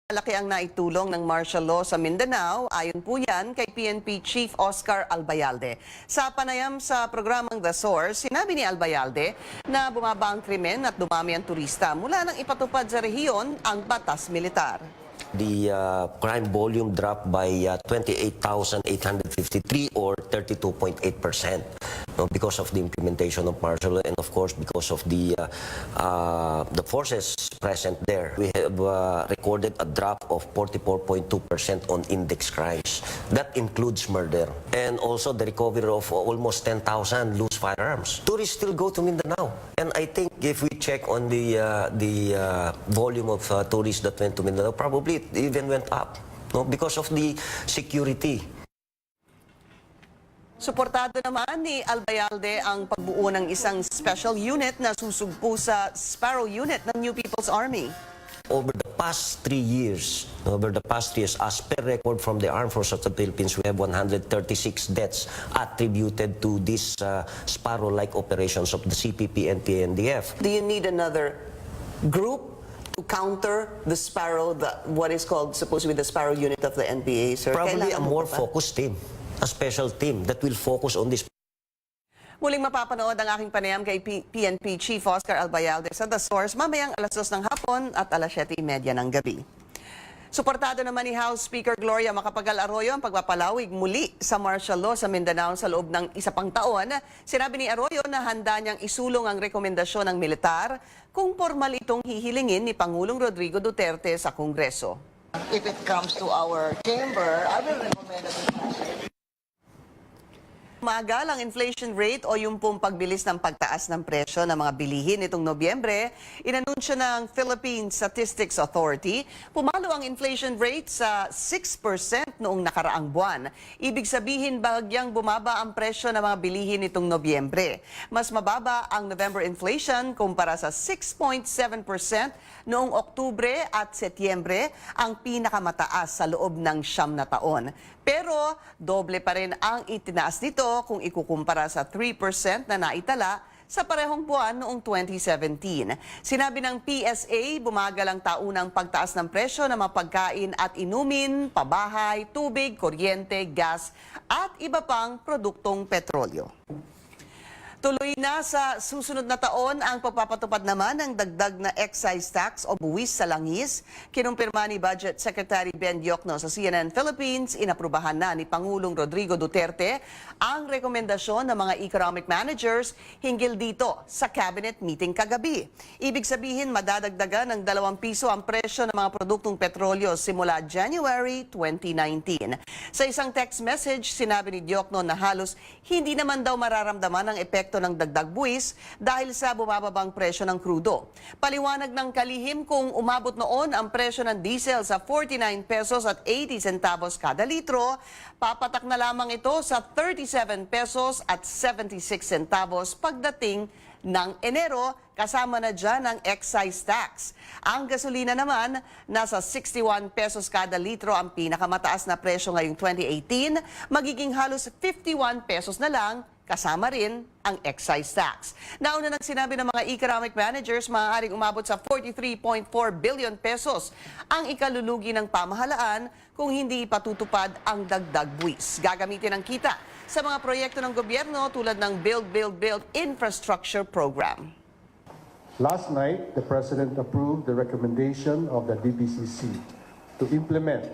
Malaki ang naitulong ng martial law sa Mindanao, ayon po yan kay PNP Chief Oscar Albayalde. Sa panayam sa programang The Source, sinabi ni Albayalde na bumaba ang krimen at dumami ang turista mula nang ipatupad sa rehiyon ang batas militar. The crime volume dropped by 28,853 or 32.8%. Because of the implementation of martial law and of course because of the forces present there. We have recorded a drop of 44.2% on index crimes. That includes murder and also the recovery of almost 10,000 loose firearms. Tourists still go to Mindanao, and I think if we check on the volume of tourists that went to Mindanao, probably it even went up, no, because of the security. Suportado naman ni Albayalde ang pagbuo ng isang special unit na susugpo sa Sparrow Unit ng New People's Army. Over the past 3 years, as per record from the Armed Forces of the Philippines, we have 136 deaths attributed to these Sparrow-like operations of the CPP and PNDF. Do you need another group to counter the Sparrow, what is called supposed to be the Sparrow Unit of the NPA, sir? Probably a more focused team, a special team that will focus on this. Muling mapapanood ang aking panayam kay PNP Chief Oscar Albayalde sa The Source mamayang alas 2 ng hapon at alas 7:30 ng gabi. Suportado naman ni House Speaker Gloria Macapagal Arroyo ang pagpapalawig muli sa martial law sa Mindanao sa loob ng isa pang taon. Sinabi ni Arroyo na handa niyang isulong ang rekomendasyon ng militar kung formal itong hihilingin ni Pangulong Rodrigo Duterte sa Kongreso. If it comes to our chamber, I will recommend that Umagal ang inflation rate o yung pong pagbilis ng pagtaas ng presyo ng mga bilihin nitong Nobyembre, inanunsyo ng Philippine Statistics Authority, pumalo ang inflation rate sa 6% noong nakaraang buwan. Ibig sabihin bahagyang bumaba ang presyo ng mga bilihin nitong Nobyembre. Mas mababa ang November inflation kumpara sa 6.7% noong Oktubre at Setyembre, ang pinakamataas sa loob ng 9 na taon. Pero doble pa rin ang itinaas nito kung ikukumpara sa 3% na naitala sa parehong buwan noong 2017. Sinabi ng PSA, bumagal ang taunang pagtaas ng presyo ng mga pagkain at inumin, pabahay, tubig, kuryente, gas at iba pang produktong petrolyo. Tuloy na sa susunod na taon ang pagpapatupad naman ng dagdag na excise tax o buwis sa langis. Kinumpirma ni Budget Secretary Ben Diokno sa CNN Philippines, inaprubahan na ni Pangulong Rodrigo Duterte ang rekomendasyon ng mga economic managers hinggil dito sa cabinet meeting kagabi. Ibig sabihin madadagdagan ng 2 piso ang presyo ng mga produktong petrolyo simula January 2019. Sa isang text message, sinabi ni Diokno na halos hindi naman daw mararamdaman ang epekto ng dagdag buwis dahil sa bumababang presyo ng krudo. Paliwanag ng kalihim kung umabot noon ang presyo ng diesel sa 49 pesos at 80 centavos kada litro, papatak na lamang ito sa 37 pesos at 76 centavos pagdating ng Enero, kasama na dyan ang excise tax. Ang gasolina naman, nasa 61 pesos kada litro ang pinakamataas na presyo ngayong 2018, magiging halos 51 pesos na lang, kasama rin ang excise tax. Nauna nang sinabi ng mga economic managers, maaaring umabot sa 43.4 billion pesos ang ikalulugi ng pamahalaan kung hindi ipatutupad ang dagdag buwis. Gagamitin ang kita sa mga proyekto ng gobyerno tulad ng Build Infrastructure Program. Last night, the President approved the recommendation of the DBCC to implement,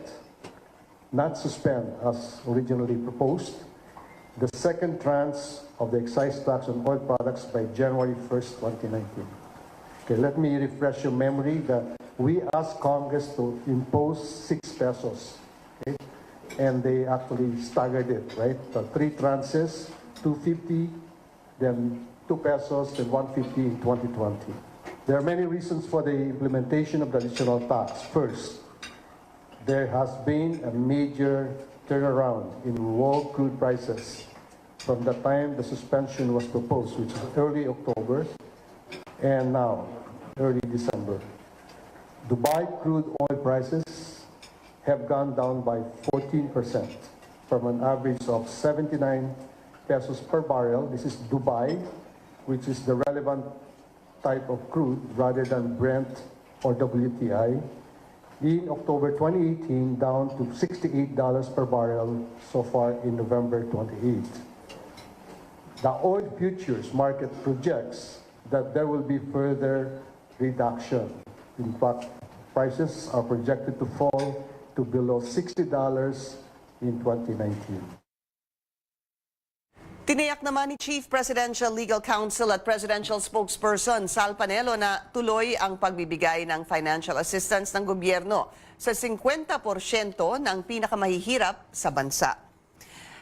not suspend as originally proposed, the second tranche of the excise tax on oil products by January 1st, 2019. Okay, let me refresh your memory that we asked Congress to impose 6 pesos. Okay? And they actually staggered it, right? So 3 tranches, 250, then 2 pesos, then 150 in 2020. There are many reasons for the implementation of the additional tax. First, there has been a major turnaround in world crude prices from the time the suspension was proposed, which is early October, and now, early December. Dubai crude oil prices have gone down by 14% from an average of 79 pesos per barrel. This is Dubai, which is the relevant type of crude rather than Brent or WTI. in October 2018 down to $68 per barrel so far in November 28. The oil futures market projects that there will be further reduction. In fact, prices are projected to fall to below $60 in 2019. Tiniyak naman ni Chief Presidential Legal Counsel at Presidential Spokesperson Sal Panelo na tuloy ang pagbibigay ng financial assistance ng gobyerno sa 50% ng pinakamahihirap sa bansa.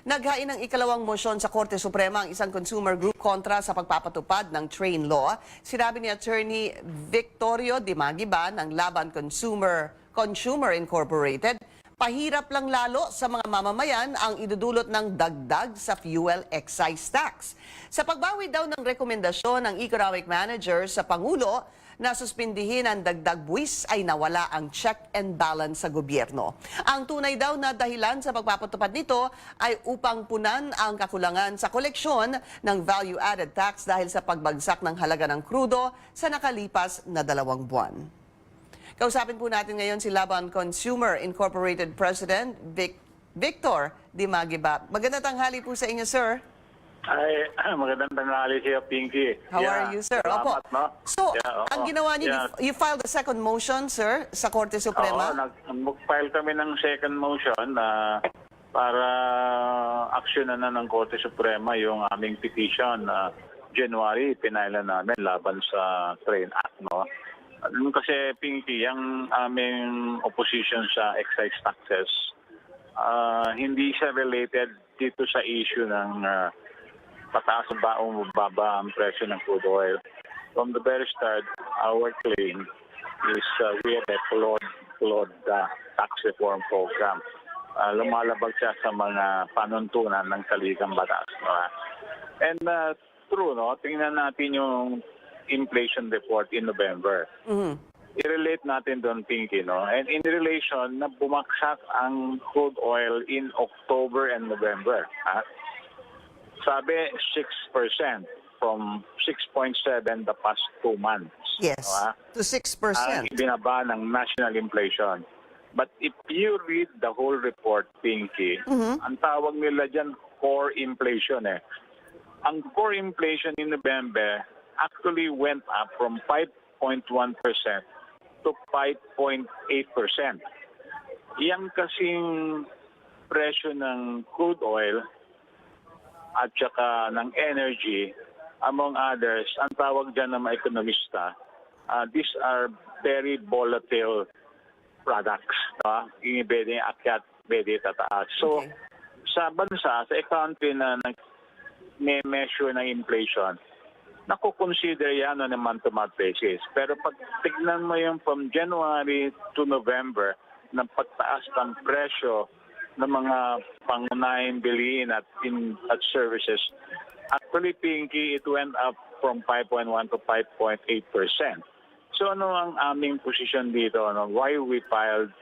Naghain ng ikalawang mosyon sa Korte Suprema ang isang consumer group kontra sa pagpapatupad ng train law. Sinabi ni Attorney Victorio Dimagiba ng Laban Consumer Incorporated, pahirap lang lalo sa mga mamamayan ang idudulot ng dagdag sa fuel excise tax. Sa pagbawi daw ng rekomendasyon ng economic manager sa Pangulo na suspindihin ang dagdag buwis ay nawala ang check and balance sa gobyerno. Ang tunay daw na dahilan sa pagpapatupad nito ay upang punan ang kakulangan sa koleksyon ng value-added tax dahil sa pagbagsak ng halaga ng krudo sa nakalipas na 2 buwan. Kausapin po natin ngayon si Laban Consumer Incorporated President Victor Dimagiba. Magandang tanghali po sa inyo, sir. Ay, magandang tanghali siya, Pinky. How are you, sir? Salamat, Opo. no? So, Yeah, ang ginawa niyo, you filed a second motion, sir, sa Korte Suprema? Nag-file kami ng second motion para aksyonan na ng Korte Suprema yung aming petition na January, pinailan namin laban sa Train Act, no? Kasi, Pinky, yung aming opposition sa excise taxes, hindi siya related dito sa issue ng pataas ba o mababa ang presyo ng crude oil. From the very start, our claim is we have a flawed tax reform program. Lumalabag siya sa mga panuntunan ng saligang batas. No? And true, no? Tingnan natin yung inflation report in November. I-relate natin doon, Pinky, no? And in relation na bumaksak ang crude oil in October and November. Sabi 6% from 6.7 the past 2 months. Yes, to 6%. Ang ibinaba ng national inflation. But if you read the whole report, Pinky, ang tawag nila dyan core inflation. Ang core inflation in November actually went up from 5.1% to 5.8%. Yan kasing presyo ng crude oil at saka ng energy, among others, ang tawag dyan ng mga ekonomista, these are very volatile products. No? Pwede akyat, pwede tataas. So, sa bansa, sa country na may measure ng inflation, nakukonsider yan on a month-to-month basis. Pero pag tignan mo yung from January to November, ng pagtaas ng presyo ng mga pangunahing bilihin at services, actually, Pinky, it went up from 5.1 to 5.8%. So ano ang aming position dito? No? Why we filed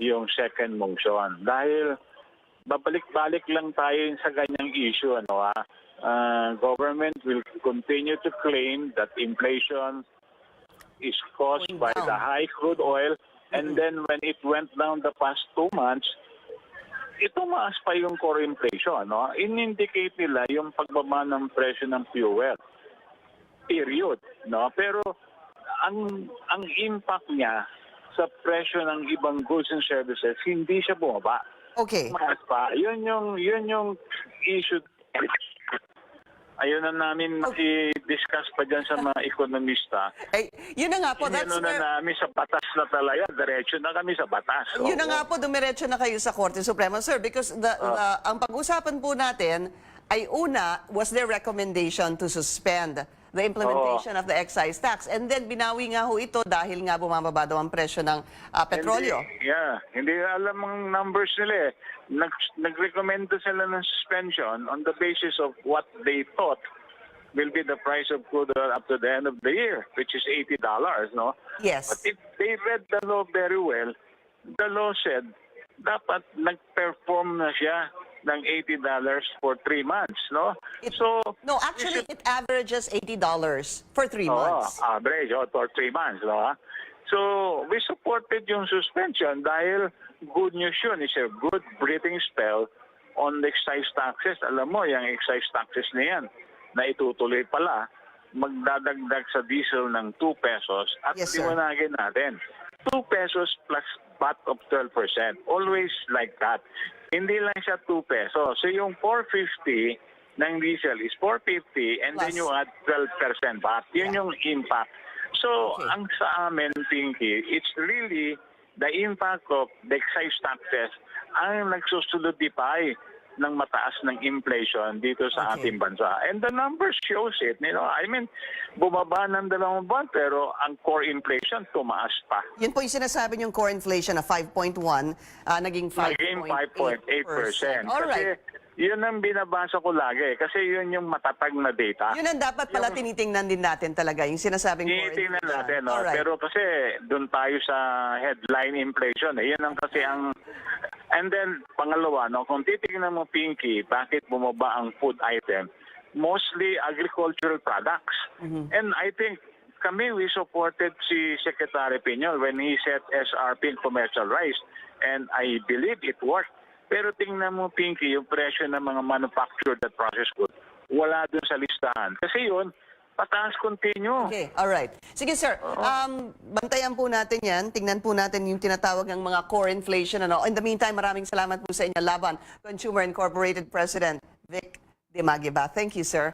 yung second motion? Dahil babalik-balik lang tayo sa ganyang issue. Ano, government will continue to claim that inflation is caused by the high crude oil, and then when it went down the past 2 months, tumaas pa yung core inflation. No? In-indicate nila yung pagbaba ng presyo ng fuel. Period. No? Pero ang impact niya sa presyo ng ibang goods and services, hindi siya bumaba. Okay. Tumaas pa. Yun yung issue. Ayun na namin i-discuss pa dyan sa mga ekonomista. Yun na nga po. Yun na namin sa batas na talaga. Diretso na kami sa batas. Yun na nga po, dumiretso na kayo sa Korte Suprema, sir, because ang pag-usapan po natin ay una, was their recommendation to suspend the implementation of the excise tax. And then binawi nga ho ito dahil nga bumababa daw ang presyo ng petrolyo. Hindi alam ang numbers nila. Nag-recommend sila ng suspension on the basis of what they thought will be the price of crude oil up to the end of the year, which is $80, no? Yes. But if they read the law very well, the law said dapat nag-perform na siya ng $80 for 3 months, no? No, actually, it averages $80 for 3 months. Average, for 3 months, no? So we supported yung suspension dahil good news yun. It's a good breathing spell on the excise taxes. Alam mo, yung excise taxes na yan na itutuloy pala, magdadagdag sa diesel ng 2 pesos at Yes, sir. liwanagin natin. 2 pesos plus VAT of 12%. Always like that. Hindi lang siya 2 pesos. So yung 450 ng diesel is 450 and then Plus. you add 12% VAT. Yun yung impact. So Okay. ang sa amin, Pinky, it's really the impact of the excise taxes ang nagsusolidify ng mataas ng inflation dito sa Okay. ating bansa. And the numbers shows it. I mean, bumaba ng 2 buwan pero ang core inflation tumaas pa. Yun po yung sinasabi niyong core inflation na 5.1, naging 5.8%. Naging 5.8%. Alright. Kasi yun ang binabasa ko lagi. Kasi yun yung matatag na data. Yun ang dapat pala tinitingnan din natin talaga, yung sinasabing core Tinitingnan inflation. natin, no? Alright. Pero kasi doon tayo sa headline inflation. Yan ang kasi ang... And then, pangalawa, no, kung titingnan mo, Pinky, bakit bumaba ang food item? Mostly agricultural products. And I think kami, we supported si Secretary Piñol when he set SRP in commercial rice. And I believe it worked. Pero tingnan mo, Pinky, yung presyo ng mga manufactured at processed goods, wala dun sa listahan. Kasi yun, pataas continue. Okay, alright. Sige sir, bantayan po natin yan. Tingnan po natin yung tinatawag ng mga core inflation. In the meantime, maraming salamat po sa inyo. Laban, Consumer Incorporated President Vic Demagiba. Thank you, sir.